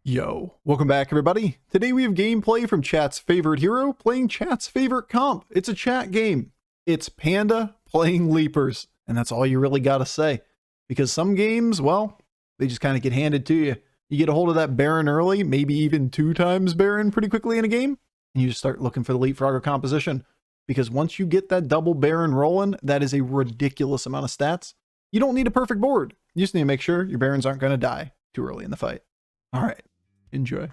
Yo, welcome back everybody. Today we have gameplay from chat's favorite hero playing chat's favorite comp. It's a chat game. It's Panda playing Leapers, and that's all you really gotta say. Because some games, well, they just kind of get handed to you. You get a hold of that Baron early, maybe even 2 times Baron pretty quickly in a game, and you just start looking for the Leapfrogger composition. Because once you get that double Baron rolling, that is a ridiculous amount of stats. You don't need a perfect board. You just need to make sure your Barons aren't going to die too early in the fight. All right. Enjoy.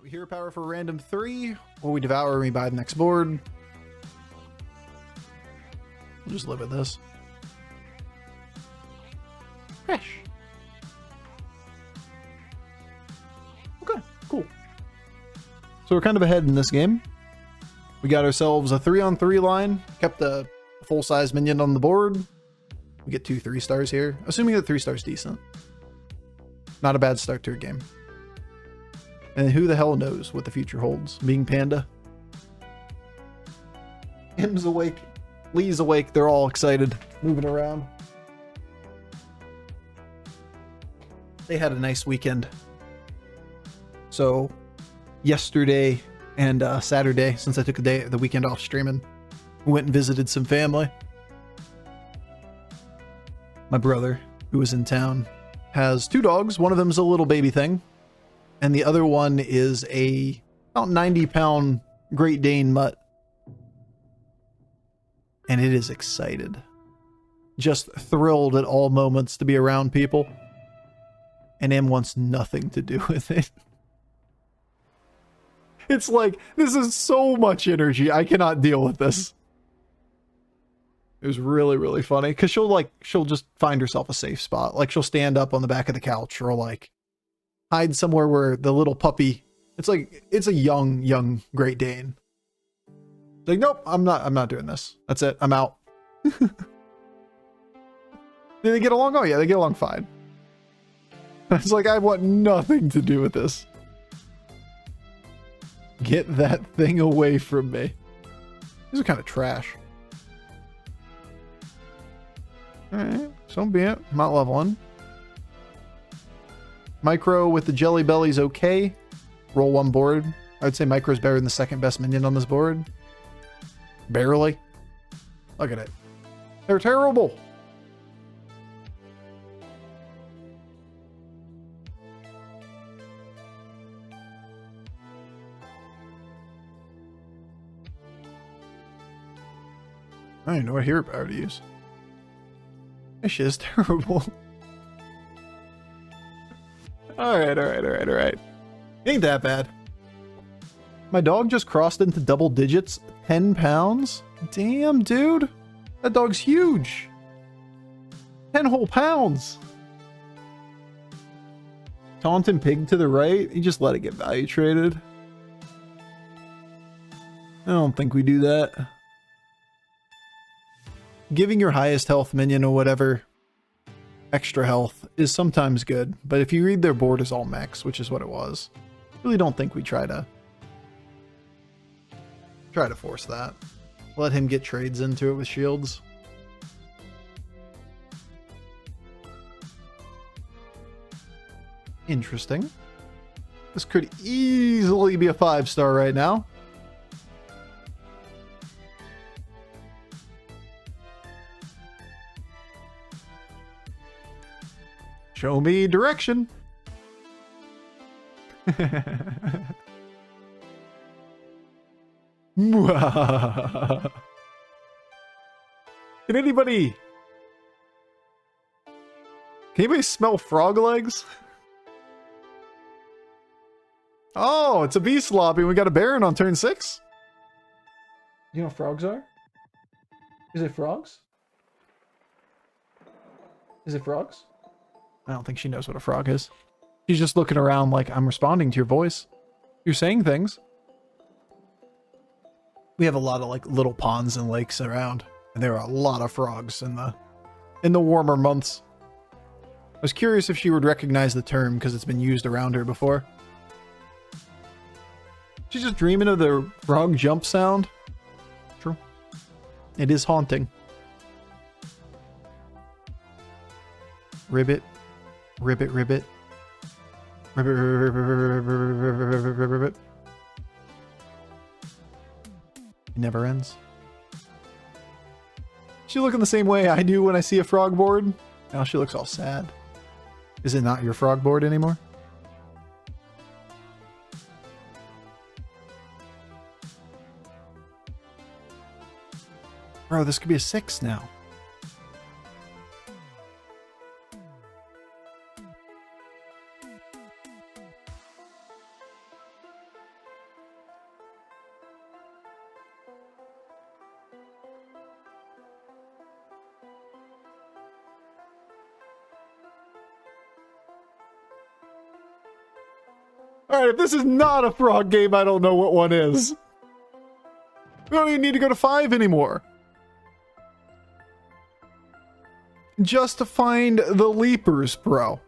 We hero power for random 3, or we devour and we buy the next board. We'll just live with this. Fresh. Okay, cool. So we're kind of ahead in this game. We got ourselves a 3-on-3 line, kept a full-size minion on the board. We get 2 3-stars here, assuming that 3-star's decent. Not a bad start to a game. And who the hell knows what the future holds? Being Panda. M's awake. Lee's awake. They're all excited. Moving around. They had a nice weekend. So, yesterday and Saturday, since I took the weekend off streaming, we went and visited some family. My brother, who was in town, has 2 dogs. One of them's a little baby thing. And the other one is a about 90-pound Great Dane mutt. And it is excited. Just thrilled at all moments to be around people. And M wants nothing to do with it. It's like, this is so much energy. I cannot deal with this. It was really, really funny. Because she'll just find herself a safe spot. Like, she'll stand up on the back of the couch or like hide somewhere where the little puppy, it's a young Great Dane. It's like, nope, I'm not doing this. That's it. I'm out. Do they get along? Oh yeah, they get along fine. It's like, I want nothing to do with this. Get that thing away from me. These are kind of trash. Alright, so be it. I'm not leveling. Micro with the Jelly Belly's okay. Roll 1 board. I would say Micro's better than the second best minion on this board. Barely. Look at it. They're terrible. I don't even know what hero power to use. This shit is terrible. Alright. Ain't that bad. My dog just crossed into double digits. 10 pounds? Damn, dude. That dog's huge. 10 whole pounds. Taunting pig to the right. You just let it get value traded. I don't think we do that. Giving your highest health minion or whatever extra health is sometimes good, but if you read their board as all mechs, which is what it was, really don't think we try to force that. Let him get trades into it with shields. Interesting. This could easily be a 5-star right now. Show me direction. Can anybody Can anybody smell frog legs? Oh, it's a beast lobby. We got a Baron on turn 6. You know what frogs are? Is it frogs? Is it frogs? I don't think she knows what a frog is. She's just looking around like, I'm responding to your voice. You're saying things. We have a lot of like little ponds and lakes around, and there are a lot of frogs in the warmer months. I was curious if she would recognize the term because it's been used around her before. She's just dreaming of the frog jump sound. True. It is haunting. Ribbit. Ribbit, ribbit. Ribbit, ribbit, ribbit, ribbit, ribbit. It never ends. She looking the same way I do when I see a frog board. Now she looks all sad. Is it not your frog board anymore? Bro, this could be a 6 now. Alright, if this is not a frog game, I don't know what one is. We don't even need to go to 5 anymore. Just to find the leapers, bro.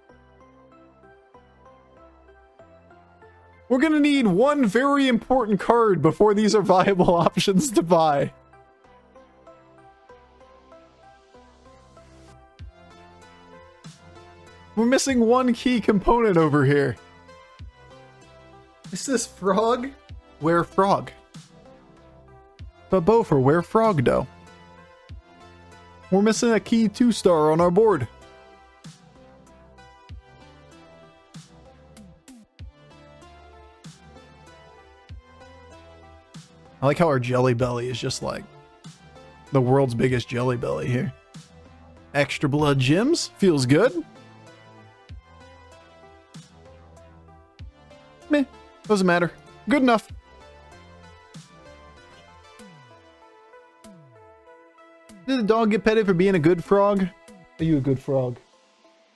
We're gonna need one very important card before these are viable options to buy. We're missing one key component over here. Is this frog? Where frog? But Bofur, where frog dough? We're missing a key 2-star on our board. I like how our jelly belly is just like the world's biggest jelly belly here. Extra blood gems feels good. Meh, doesn't matter. Good enough. Did the dog get petted for being a good frog? Are you a good frog?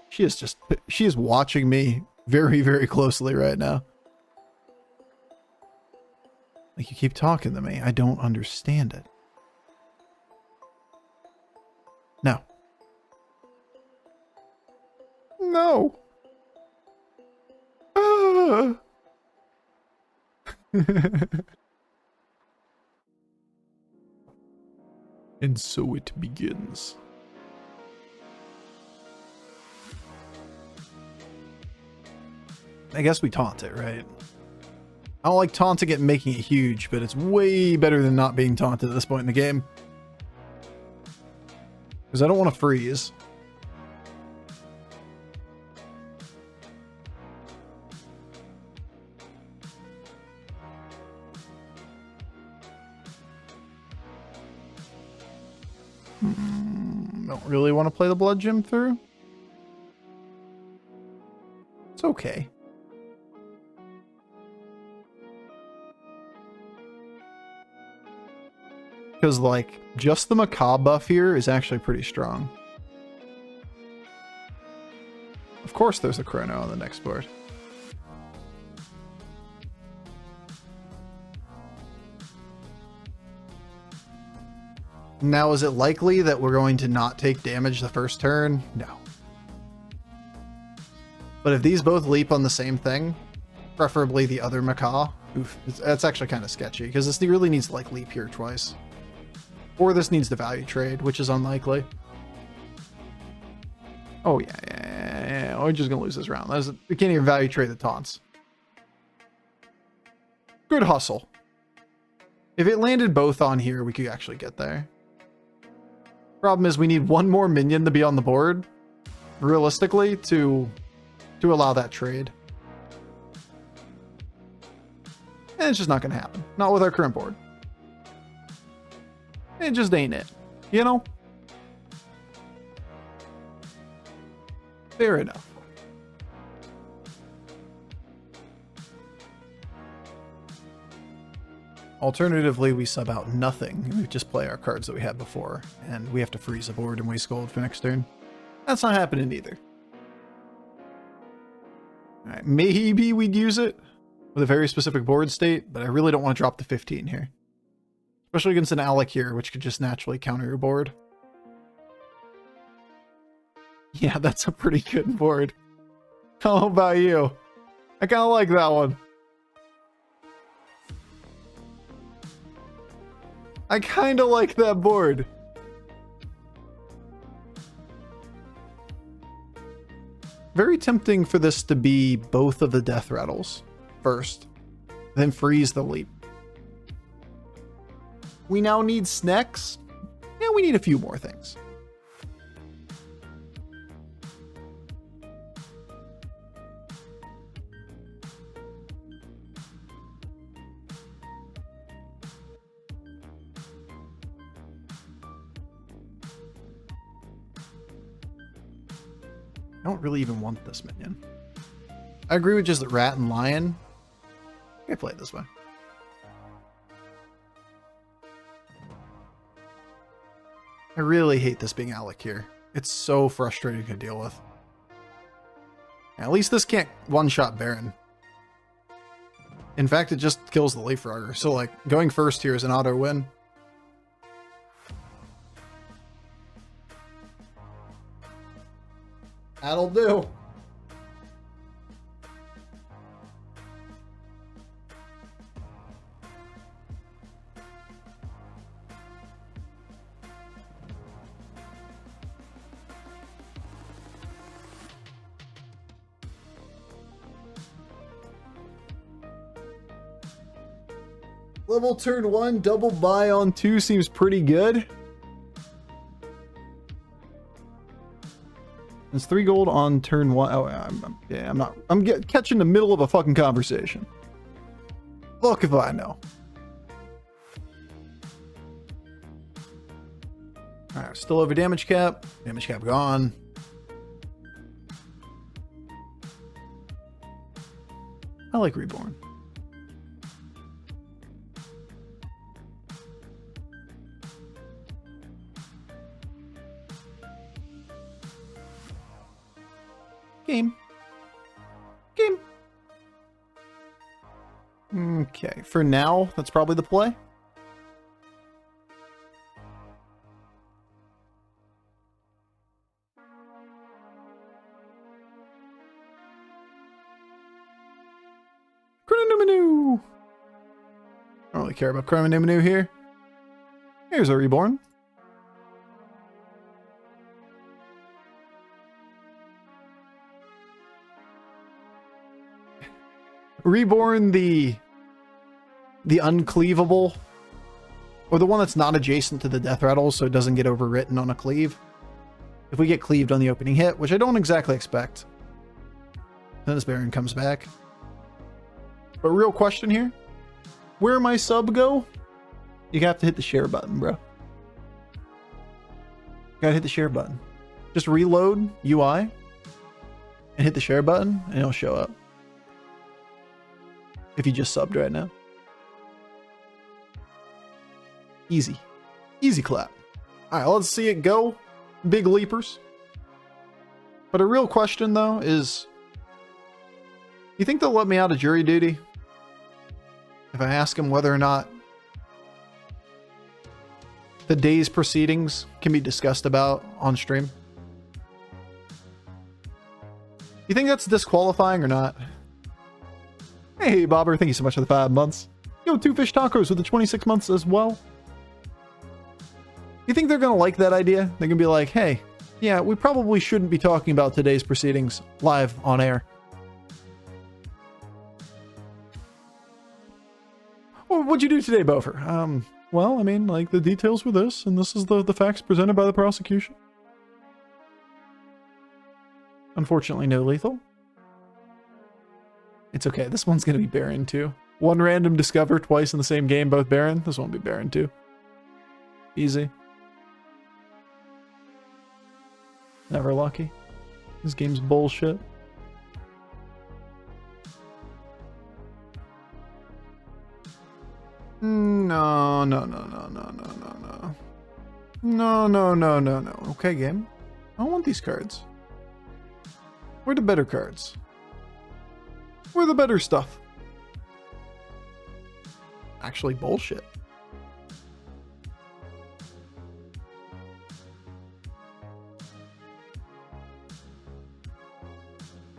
She is watching me very, very closely right now. Like, you keep talking to me. I don't understand it. No. No. And so it begins. I guess we taunt it, right? I don't like taunting it and making it huge, but it's way better than not being taunted at this point in the game. Because I don't want to freeze. Don't really want to play the blood gem through. It's okay. Because, like, just the Macaw buff here is actually pretty strong. Of course there's a Chrono on the next board. Now, is it likely that we're going to not take damage the first turn? No. But if these both leap on the same thing, preferably the other Macaw, oof, that's actually kind of sketchy, because this really needs to, like, leap here twice. Or this needs to value trade, which is unlikely. Oh, yeah. We're just going to lose this round. We can't even value trade the taunts. Good hustle. If it landed both on here, we could actually get there. Problem is we need one more minion to be on the board, realistically, to allow that trade. And it's just not going to happen. Not with our current board. It just ain't it, you know? Fair enough. Alternatively, we sub out nothing, and we just play our cards that we had before, and we have to freeze a board and waste gold for next turn. That's not happening either. Alright, maybe we'd use it with a very specific board state, but I really don't want to drop the 15 here. Especially against an Alec here, which could just naturally counter your board. Yeah, that's a pretty good board. How about you? I kind of like that one. I kind of like that board. Very tempting for this to be both of the death rattles first, then freeze the leap. We now need snacks. Yeah, we need a few more things. I don't really even want this minion. I agree with just rat and lion. I play it this way. I really hate this being Alec here. It's so frustrating to deal with. At least this can't one-shot Baron. In fact, it just kills the Leafrogger. So, like, going first here is an auto win. That'll do. Level turn 1, double buy on 2 seems pretty good. It's 3 gold on turn 1. Oh, I'm catching the middle of a fucking conversation. Look if I know. Alright, still over damage cap. Damage cap gone. I like Reborn. Game. Okay, for now, that's probably the play. Chronomanu! I don't really care about Chronomanu here. Here's a Reborn. Reborn the uncleavable, or the one that's not adjacent to the death rattle, so it doesn't get overwritten on a cleave. If we get cleaved on the opening hit, which I don't exactly expect, then this Baron comes back. But real question here, where my sub go? You have to hit the share button, bro. Gotta hit the share button. Just reload UI and hit the share button and it'll show up. If you just subbed right now. Easy. Easy clap. Alright, let's see it go. Big leapers. But a real question, though, is... You think they'll let me out of jury duty? If I ask them whether or not the day's proceedings can be discussed about on stream? You think that's disqualifying or not? Hey, Bobber, thank you so much for the 5 months. Yo, 2 fish tacos with the 26 months as well. You think they're going to like that idea? They're going to be like, hey, yeah, we probably shouldn't be talking about today's proceedings live on air. Well, what'd you do today, Bofur? Well, I mean, like, the details were this, and this is the facts presented by the prosecution. Unfortunately, no lethal. It's okay. This one's going to be Baron too. One random discover twice in the same game, both Baron. This won't be Baron too. Easy. Never lucky. This game's bullshit. No, no, no, no, no, no, no, no. No, no, no, no, no. Okay, game. I don't want these cards. Where are the better cards? Where are the better stuff? Actually, bullshit.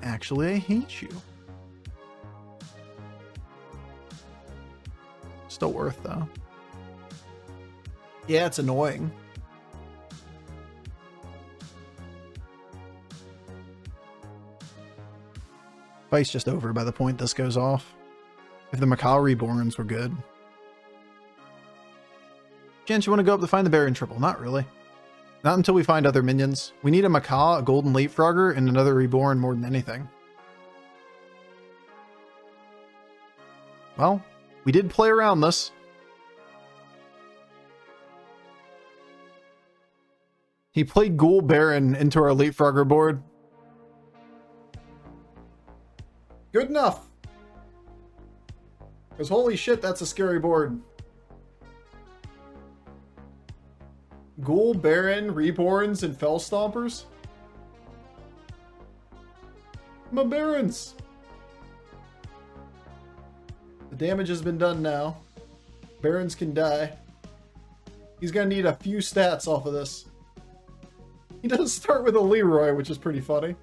Actually, I hate you. Still worth, though. Yeah, it's annoying. Fight's just over by the point this goes off. If the Macaw Reborns were good. Chance, you want to go up to find the Baron triple? Not really. Not until we find other minions. We need a Macaw, a Golden Leapfrogger, and another Reborn more than anything. Well, we did play around this. He played Ghoul Baron into our Leapfrogger board. Good enough. Because holy shit, that's a scary board. Ghoul, Baron, Reborns, and Fell Stompers? My Barons! The damage has been done now. Barons can die. He's gonna need a few stats off of this. He does start with a Leroy, which is pretty funny.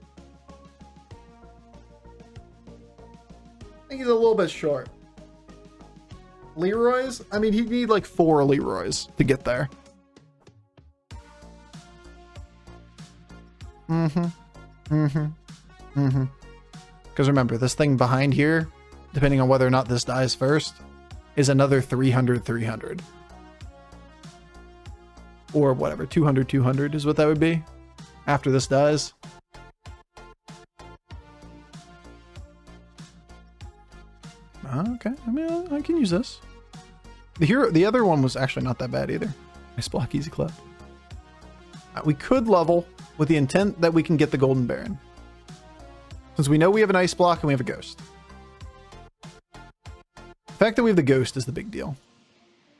I think he's a little bit short. Leroy's? I mean, he'd need like 4 Leroys to get there. Because remember, this thing behind here, depending on whether or not this dies first, is another 300, 300. Or whatever, 200, 200 is what that would be after this dies. Okay, I mean, I can use this. The other one was actually not that bad either. Nice block, easy clip. We could level with the intent that we can get the Golden Baron. Since we know we have an Ice block and we have a Ghost. The fact that we have the Ghost is the big deal.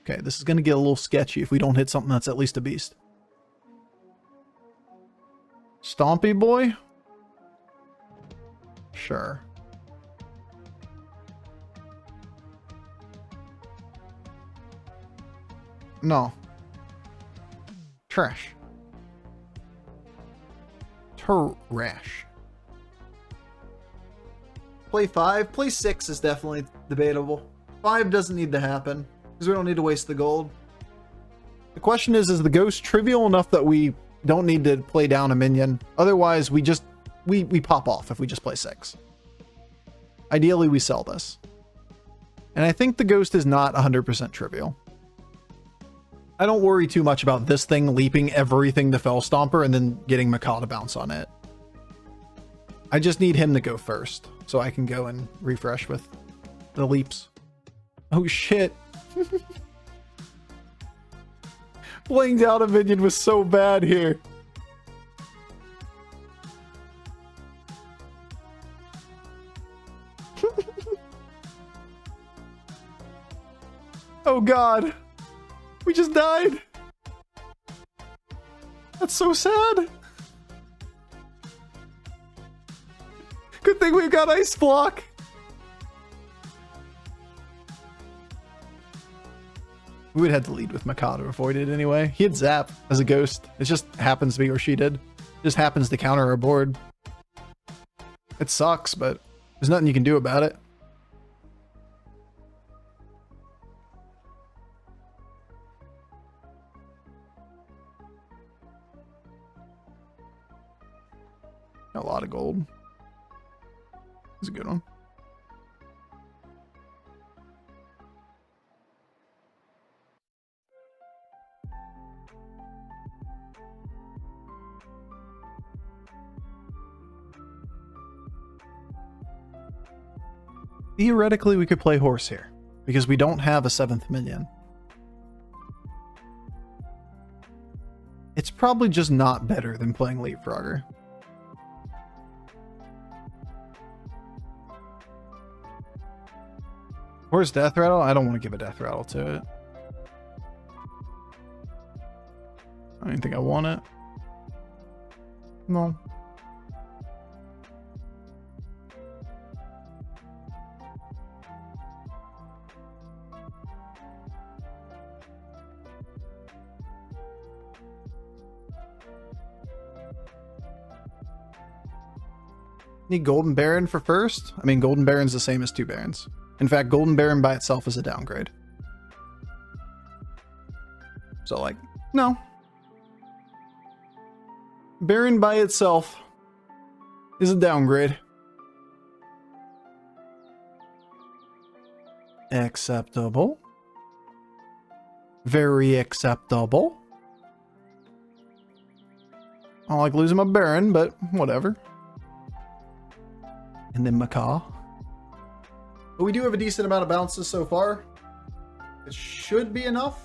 Okay, this is going to get a little sketchy if we don't hit something that's at least a beast. Stompy boy? Sure. No. Trash. Trash. Play 5. Play 6 is definitely debatable. 5 doesn't need to happen, because we don't need to waste the gold. The question is the Ghost trivial enough that we don't need to play down a minion? Otherwise, we pop off if we just play 6. Ideally, we sell this. And I think the Ghost is not 100% trivial. I don't worry too much about this thing leaping everything to Fell Stomper and then getting Macaw to bounce on it. I just need him to go first, so I can go and refresh with the leaps. Oh shit. Playing down a minion was so bad here. Oh god. We just died. That's so sad. Good thing we've got Ice block. We would have to lead with Macaw to avoid it anyway. He had Zap as a Ghost. It just happens to be where she did. It just happens to counter our board. It sucks, but there's nothing you can do about it. A lot of gold. That's a good one. Theoretically, we could play horse here, because we don't have a 7th minion. It's probably just not better than playing Leapfrogger. Where's Death Rattle? I don't want to give a Death Rattle to it. I don't think I want it. No. Need Golden Baron for first? I mean, Golden Baron's the same as 2 Barons. In fact, Golden Baron by itself is a downgrade. So, like, no. Baron by itself is a downgrade. Acceptable. Very acceptable. I don't like losing my Baron, but whatever. And then Macaw. But we do have a decent amount of bounces so far. It should be enough.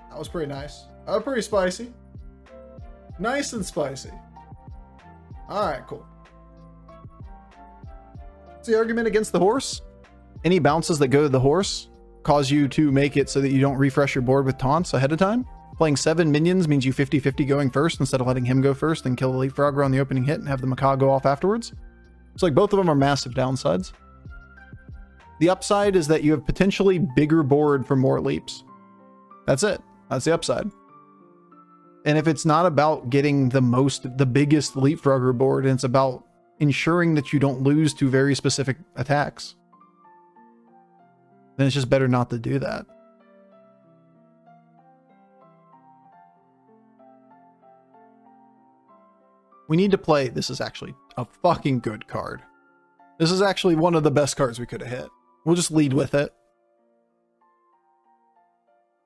That was pretty nice. That was pretty spicy. Nice and spicy. Alright, cool. What's the argument against the horse? Any bounces that go to the horse cause you to make it so that you don't refresh your board with taunts ahead of time. Playing 7 minions means you 50-50 going first instead of letting him go first and kill the Leapfrogger on the opening hit and have the Macaw go off afterwards. So like both of them are massive downsides. The upside is that you have potentially bigger board for more leaps. That's it. That's the upside. And if it's not about getting the biggest Leapfrogger board, and it's about ensuring that you don't lose to very specific attacks, then it's just better not to do that. We need to play. This is actually a fucking good card. This is actually one of the best cards we could have hit. We'll just lead with it.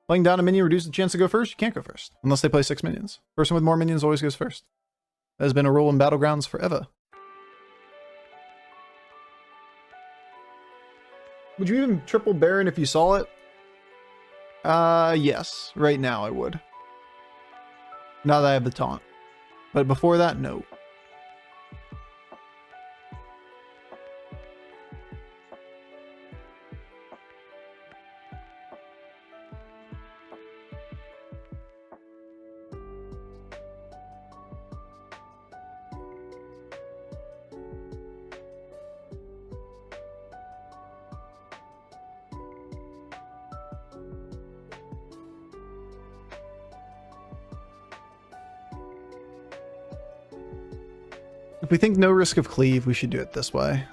Playing down a minion reduces the chance to go first. You can't go first unless they play 6 minions. Person with more minions always goes first. That has been a rule in Battlegrounds forever. Would you even triple Baron if you saw it? Yes. Right now I would. Now that I have the taunt. But before that, no. If we think no risk of cleave, we should do it this way.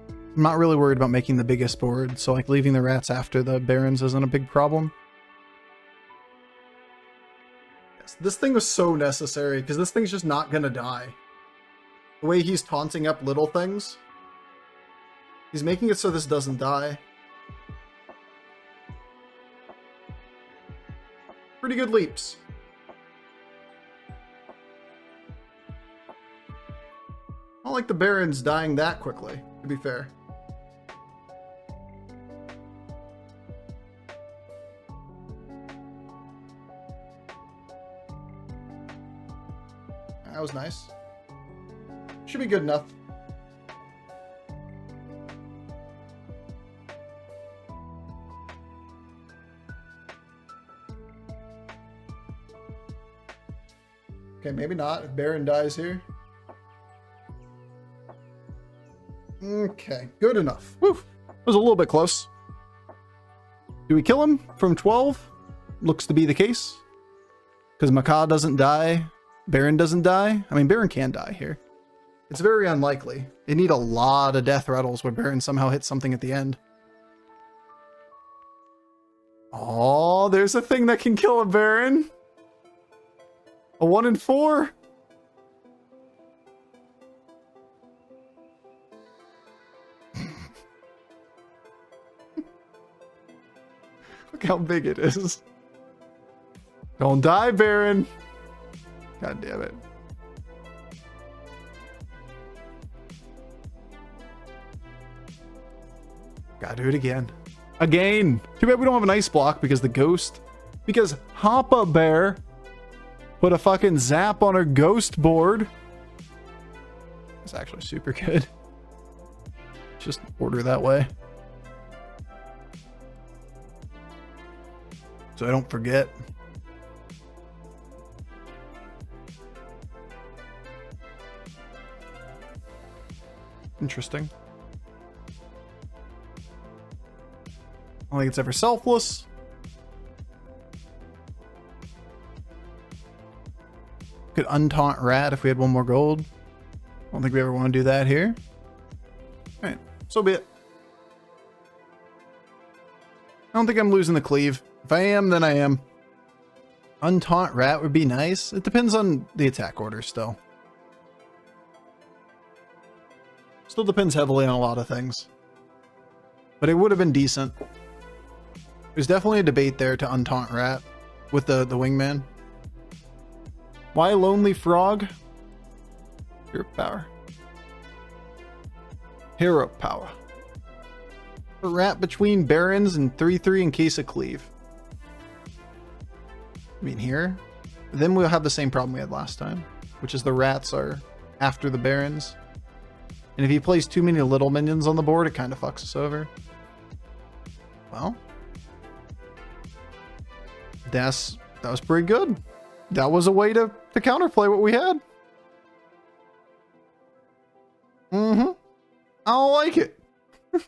I'm not really worried about making the biggest board, so like leaving the rats after the barons isn't a big problem. Yes, this thing was so necessary, because this thing's just not gonna die. The way he's taunting up little things, he's making it so this doesn't die. Pretty good leaps. I don't like the barons dying that quickly, to be fair. That was nice. Should be good enough. Okay, maybe not if Baron dies here. Okay, good enough. Woo! Was a little bit close. Do we kill him from 12? Looks to be the case. Because Macaw doesn't die. Baron doesn't die. I mean, Baron can die here. It's very unlikely. They need a lot of death rattles where Baron somehow hits something at the end. Oh, there's a thing that can kill a Baron. A 1 in 4. Look how big it is. Don't die, Baron. God damn it. Gotta do it again. Again. Too bad we don't have an ice block because the ghost. Because Hoppa Bear. Put a fucking zap on a ghost board. It's actually super good. Just order that way. So I don't forget. Interesting. I don't think it's ever selfless. Could untaunt rat if we had one more gold. I don't think we ever want to do that here. Alright, so be it. I don't think I'm losing the cleave. If I am, then I am. Untaunt rat would be nice. It depends on the attack order still. Still depends heavily on a lot of things. But it would have been decent. There's definitely a debate there to untaunt rat with the wingman. Why Lonely Frog? Hero power. Hero power. A rat between barons and 3/3 in case of cleave. I mean here. Then we'll have the same problem we had last time, which is the rats are after the barons. And if he plays too many little minions on the board, it kind of fucks us over. Well. That was pretty good. That was a way to counterplay what we had. I don't like it. I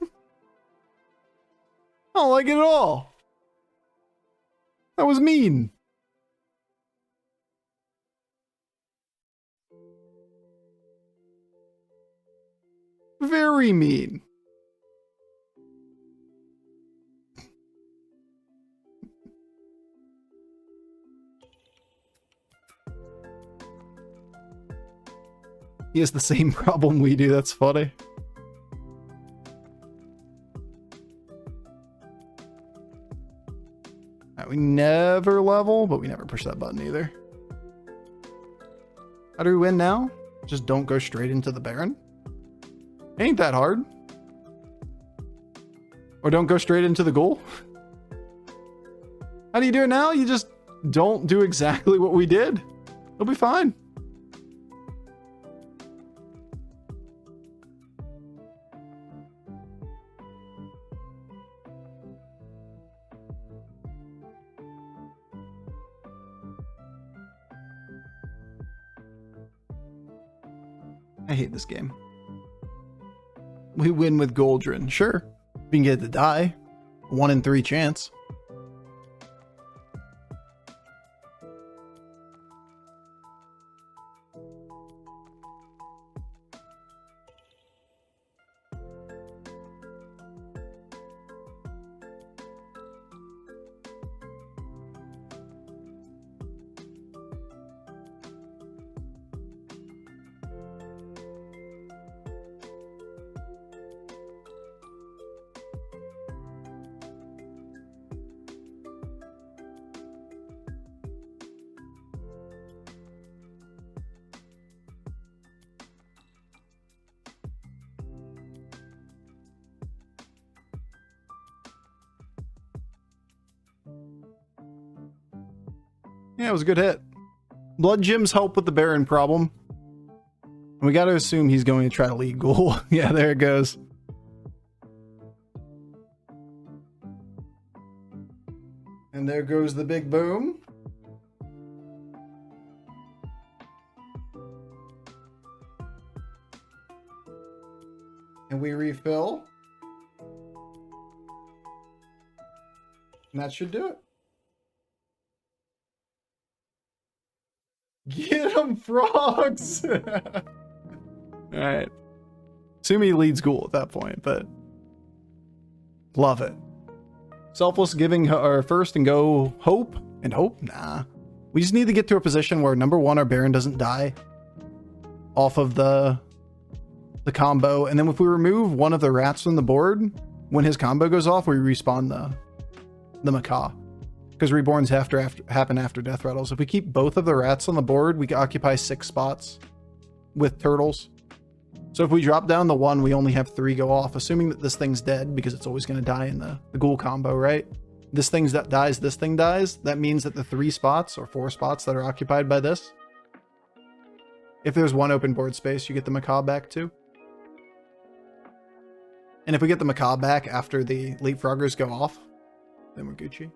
don't like it at all. That was mean. Very mean. He has the same problem we do. That's funny. Right, we never level, but we never push that button either. How do we win now? Just don't go straight into the Baron. Ain't that hard. Or don't go straight into the goal. How do you do it now? You just don't do exactly what we did. It'll be fine. I hate this game. We win with Goldrin. Sure. We can get it to die. 1 in 3 chance. Yeah, it was a good hit. Blood gems help with the Baron problem. And we gotta assume he's going to try to lead Ghoul. Yeah, there it goes. And there goes the big boom. And we refill. And that should do it. Get them, frogs! Alright. Assume he leads Ghoul at that point, but love it. Selfless giving our first and go hope? And hope? Nah. We just need to get to a position where number 1, our Baron doesn't die off of the combo. And then if we remove one of the rats from the board, when his combo goes off, we respawn the Macaw. Because reborns happen after death rattles. If we keep both of the rats on the board, we can occupy 6 spots with turtles. So if we drop down the 1, we only have 3 go off, assuming that this thing's dead, because it's always going to die in the ghoul combo, right? this thing dies, this thing dies, that means that the 3 spots or 4 spots that are occupied by this, if there's 1 open board space, you get the Macaw back too. And if we get the Macaw back after the Leapfroggers go off, then we're Gucci.